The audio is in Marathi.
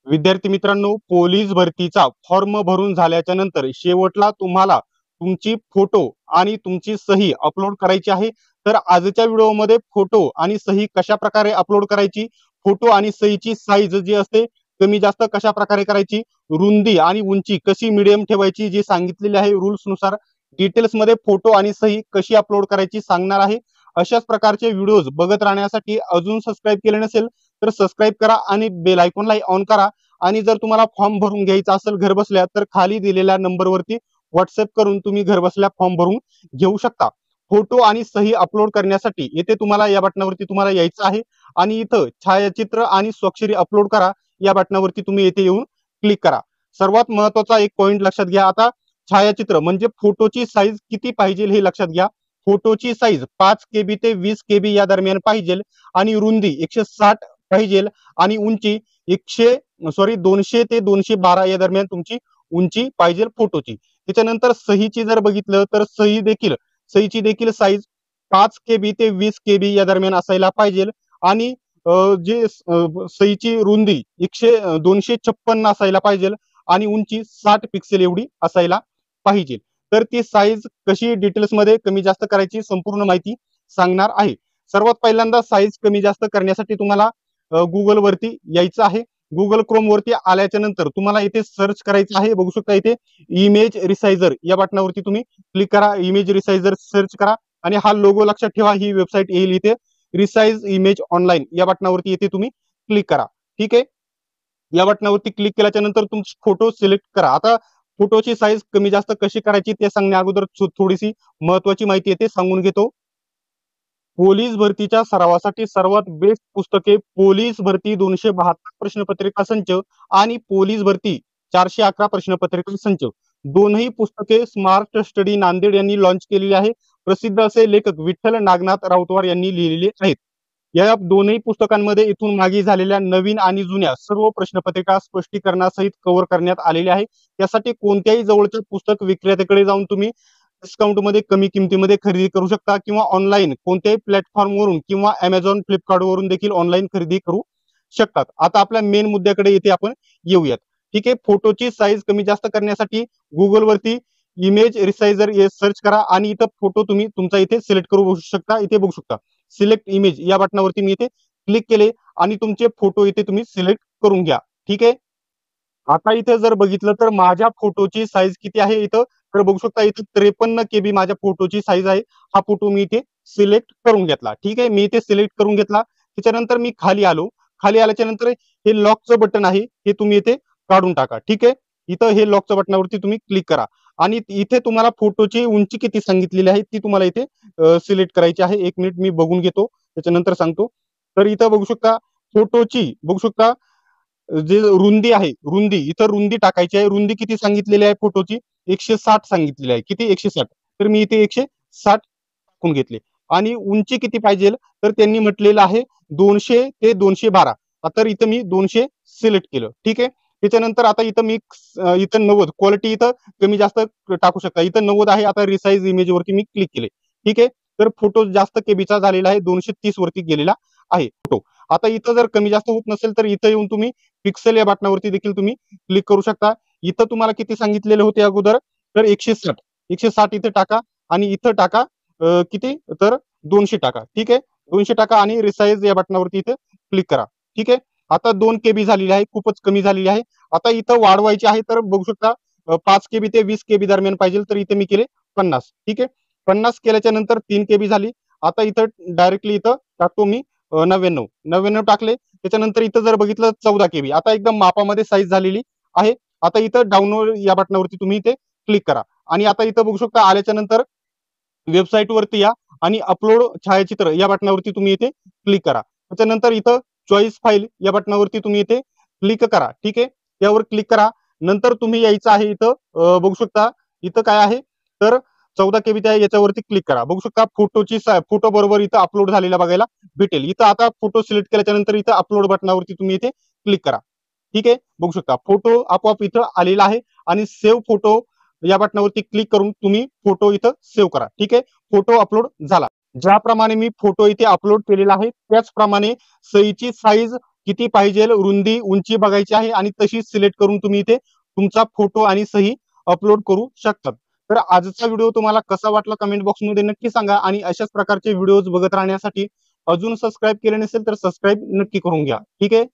विद्यार्थी मित्रांनो, पोलीस भरतीचा फॉर्म भरून झाल्याच्या नंतर शेवटला तुम्हाला तुमची फोटो आणि तुमची सही अपलोड करायची आहे. तर आजच्या व्हिडिओमध्ये फोटो आणि सही कशा प्रकारे अपलोड करायची, फोटो आणि सहीची साईज जी असते कमी जास्त कशा प्रकारे करायची, रुंदी आणि उंची कशी मिडियम ठेवायची जे सांगितलेले आहे रूल्स नुसार, डिटेल्स मध्ये फोटो आणि सही कशी अपलोड करायची सांगणार आहे. अशाच प्रकारचे व्हिडिओज बघत राहण्यासाठी अजून सबस्क्राईब केले नसेल तर सबस्क्राईब करा आणि बेल आयकॉनला ऑन करा. आणि जर तुम्हाला फॉर्म भरून घ्यायचा असेल घर बसल्या तर खाली दिलेल्या नंबरवरती व्हॉट्सअप करून तुम्ही घर बसल्या फॉर्म भरून घेऊ शकता. फोटो आणि सही अपलोड करण्यासाठी येथे तुम्हाला या बटनावरती तुम्हाला यायचं आहे आणि इथं छायाचित्र आणि स्वाक्षरी अपलोड करा या बटनावरती तुम्ही येथे येऊन क्लिक करा. सर्वात महत्वाचा एक पॉइंट लक्षात घ्या. आता छायाचित्र म्हणजे फोटोची साईज किती पाहिजे हे लक्षात घ्या. फोटोची साईज 5 KB ते 20 KB या दरम्यान पाहिजे आणि रुंदी 160 पाहिजे आणि उंची 200 ते 212 या दरम्यान तुमची उंची पाहिजे फोटोची. त्याच्यानंतर सहीची जर बघितलं तर सहीची देखील साईज 5 KB ते 20 KB या दरम्यान असायला पाहिजे आणि सहीची रुंदी 256 असायला पाहिजे आणि उंची 60 पिक्सेल एवढी असायला पाहिजे. तर ती साईज कशी डिटेल्स मध्ये कमी जास्त करायची संपूर्ण माहिती सांगणार आहे. सर्वात पहिल्यांदा साईज कमी जास्त करण्यासाठी तुम्हाला गुगल वरती यायचं आहे. गुगल क्रोम वरती आल्याच्या नंतर तुम्हाला इथे सर्च करायचं आहे. बघू शकता इथे इमेज रिसायझर या बटनावरती तुम्ही क्लिक करा. इमेज रिसायझर सर्च करा आणि हा लोगो लक्षात ठेवा. ही वेबसाईट येईल इथे रिसाइज इमेज ऑनलाईन या बटनावरती येथे तुम्ही क्लिक करा. ठीक आहे. या बटनावरती क्लिक केल्याच्या नंतर तुमची फोटो सिलेक्ट करा. आता फोटोची साईज कमी जास्त कशी करायची ते सांगण्या अगोदर थोडीशी महत्वाची माहिती येते सांगून घेतो. पोलीस भरतीच्या सरावासाठी सर्वात बेस्ट पुस्तके पोलीस भरती 272 प्रश्नपत्रिका संच आणि पोलीस भरती 411 प्रश्नपत्रिका संच दोनही पुस्तके स्मार्ट स्टडी नांदेड यांनी लॉन्च केलेली आहे. प्रसिद्ध असे लेखक विठ्ठल नागनाथ राऊतवार यांनी लिहिलेले आहेत. या दोनही पुस्तकांमध्ये इथून मागे झालेल्या नवीन आणि जुन्या सर्व प्रश्नपत्रिका स्पष्टीकरणासहित कव्हर करण्यात आलेल्या आहे. त्यासाठी कोणत्याही जवळच्या पुस्तक विक्रेत्याकडे जाऊन तुम्ही डिस्काउंट मध्ये कमी किमतीमध्ये खरेदी करू शकता किंवा ऑनलाईन कोणत्याही प्लॅटफॉर्म वरून किंवा अमेझॉन फ्लिपकार्ट वरून देखील ऑनलाईन खरेदी करू शकतात. आता आपल्या मेन मुद्द्याकडे येथे आपण येऊयात. ठीक आहे. फोटोची साईज कमी जास्त करण्यासाठी गुगल वरती इमेज रिसायझर सर्च करा आणि इथं फोटो तुम्ही तुमचा इथे सिलेक्ट करू शकता. इथे बघू शकता सिलेक्ट इमेज या बटनावरती मी इथे क्लिक केले आणि तुमचे फोटो इथे तुम्ही सिलेक्ट करून घ्या. ठीक आहे. आता इथे जर बघितलं तर माझ्या फोटोची साईज किती आहे इथं तर बघू शकता इथे 53 KB माझ्या फोटोची साईज आहे. हा फोटो मी इथे सिलेक्ट करून घेतला. ठीक आहे. मी इथे सिलेक्ट करून घेतला. त्याच्यानंतर मी खाली आलो. खाली आल्याच्या नंतर हे लॉकचं बटन आहे हे तुम्ही इथे काढून टाका. ठीक आहे. इथं हे लॉकच्या बटनावरती तुम्ही क्लिक करा आणि इथे तुम्हाला फोटोची उंची किती सांगितलेली आहे ती तुम्हाला इथे सिलेक्ट करायची आहे. 1 मिनिट मी बघून घेतो त्याच्यानंतर सांगतो. तर इथं बघू शकता फोटोची बघू शकता जे रुंदी आहे इथं रुंदी टाकायची आहे. रुंदी किती सांगितलेली आहे फोटोची 160 सांगितलेली आहे. किती 160 तर मी इथे 160 टाकून घेतले आणि उंची किती पाहिजे तर त्यांनी म्हटलेलं आहे 200 ते 212 तर इथं मी 200 सिलेक्ट केलं. ठीक आहे. त्याच्यानंतर आता इथं मी इथं 90 क्वालिटी इथं कमी जास्त टाकू शकता. इथं 90 आहे. आता रिसाइज इमेज वरती मी क्लिक केले. ठीक आहे. तर फोटो जास्त केबीचा झालेला आहे 230 वरती गेलेला आहे फोटो. आता इथं जर कमी जास्त होत नसेल तर इथं येऊन तुम्ही पिक्सेल या बटनावरती देखील तुम्ही क्लिक करू शकता. इथं तुम्हाला किती सांगितलेले होते अगोदर तर 160 इथे टाका आणि इथं टाका किती तर 200 टाका. ठीक आहे. 200 टाका आणि रिसाइज या बटनावरती इथे क्लिक करा. ठीक आहे. आता 2 KB झालेली आहे खूपच कमी झालेली आहे. आता इथं वाढवायची आहे तर बघू शकता 5 KB ते 20 KB दरम्यान पाहिजे तर इथे मी केले 50. ठीक आहे. 50 केल्याच्या नंतर 3 KB झाली. आता इथं डायरेक्टली इथं टाकतो मी 99 टाकले. त्याच्यानंतर इथं जर बघितलं 14 KB आता एकदम मापामध्ये साईज झालेली आहे. आता इथं डाउनलोड या बटनावरती तुम्ही इथे क्लिक करा आणि आता इथं बघू शकता आल्याच्या नंतर वेबसाईट वरती या आणि अपलोड छायाचित्र या बटनावरती तुम्ही इथे क्लिक करा. त्याच्यानंतर इथं चॉईस फाईल या बटनावरती तुम्ही इथे क्लिक करा. ठीक आहे. त्यावर क्लिक करा. नंतर तुम्ही यायचं आहे इथं बघू शकता इथं काय आहे तर 14 KB आहे याच्यावरती क्लिक करा. बघू शकता फोटो बरोबर इथं अपलोड झालेला बघायला भेटेल. इथं आता फोटो सिलेक्ट केल्याच्या नंतर इथं अपलोड बटनावरती तुम्ही इथे क्लिक करा. ठीक आहे. बघू शकता फोटो आपोआप इथं आलेला आहे आणि सेव्ह फोटो या बटनावरती क्लिक करून तुम्ही फोटो इथं सेव्ह करा. ठीक आहे. फोटो अपलोड झाला. ज्याप्रमाणे मी फोटो इथे अपलोड केलेला आहे त्याचप्रमाणे सहीची साईज किती पाहिजे रुंदी उंची बघायची आहे आणि तशीच सिलेक्ट करून तुम्ही इथे तुमचा फोटो आणि सही अपलोड करू शकतात. तर आजचा व्हिडिओ तुम्हाला कसा वाटला कमेंट बॉक्समध्ये नक्की सांगा आणि अशाच प्रकारचे व्हिडिओज बघत राहण्यासाठी अजून सबस्क्राईब केले नसेल तर सबस्क्राईब नक्की करून घ्या. ठीक आहे.